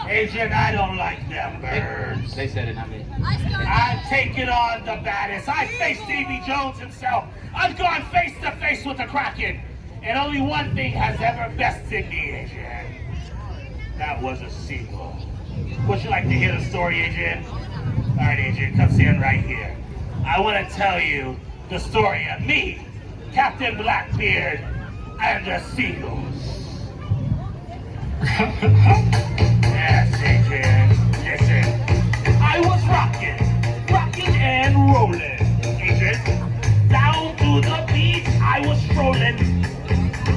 Adrian, I don't like them birds. They said it, not me. I'm taking on the baddest. I faced Davy Jones himself. I've gone face to face with the Kraken. And only one thing has ever bested me, Adrian. That was a seagull. Would you like to hear the story, Adrian? All right, Adrian, come stand right here. I want to tell you the story of me, Captain Blackbeard, and the Seagulls. Yes, Adrian, listen. I was rocking and rolling, Adrian. Down to the beach, I was strolling.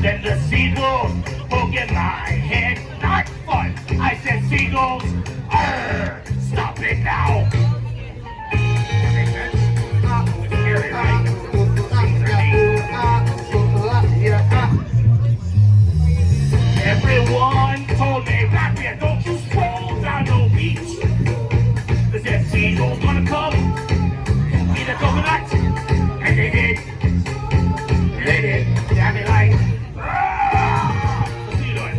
Then the seagulls poking my head, not fun. I said, Seagulls, stop it now. That makes sense? It's scary, right? Everyone told me, Blackbeard, don't you stroll down no beach. They said, Seagulls gonna come, eat a coconut, and they did. They did. Yeah, they like, what's he doing?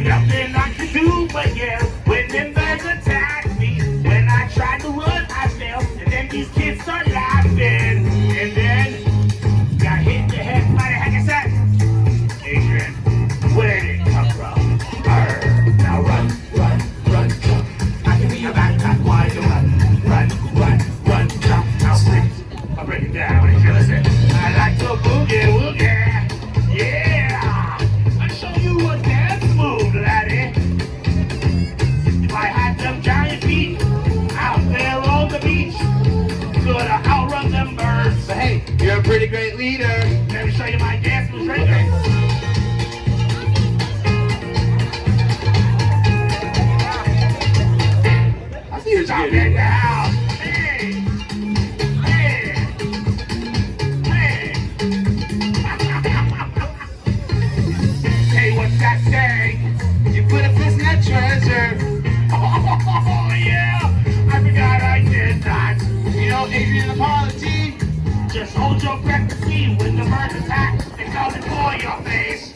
Nothing I can do but yell when them birds attack me. When I tried to run, I fell, and then these kids start laughing, and then got hit in the head by the hack. Adrian, where did it come from? Now run, jump. I can be a backpack, why you run, jump. Now please, I'll break it down. Adrian, listen. I like to boogie, yeah. I'll show you a dance move, laddie. If I had them giant feet out there on the beach, could I outrun them birds? But hey, you're a pretty great leader. Let me show you my dance moves right there. I see what Stop you're it doing. now. Hey, what's that say? You put a fist in that treasure. Oh, yeah. I forgot I did that. You know, Adrian, apology. Just hold your breath to see when the birds attack. They come and pour your face.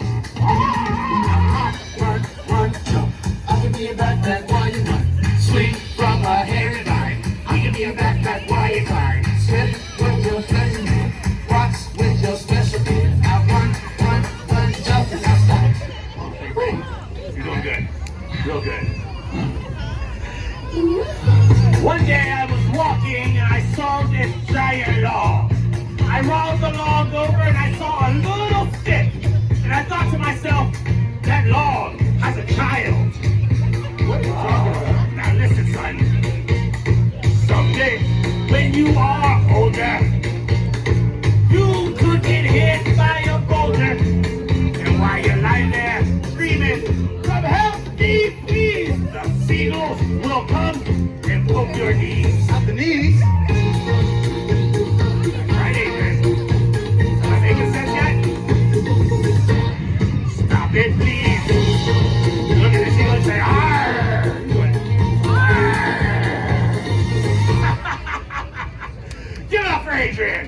Run, jump. I can be a backpack while you run. Swing from a hairy vine. I can be a backpack while you climb. Swim with your pleasure man. Rocks with your special beer. Now run, jump, and now stop. You're doing good. Real good. One day I was walking and I saw this giant log. I rolled the log over and I saw a little stick. And I thought to myself, that log has a child. What are you talking about? Now listen, son. Someday, when you are older, you could get hit by a boulder. And while you're lying there screaming, come help me, please, the seagulls will come and poke your knees. Not the knees. Right, Adrian? Am I making sense yet? Stop it, please. Look at the seagull and say, arr! Do it. Arr! Give it up for Adrian.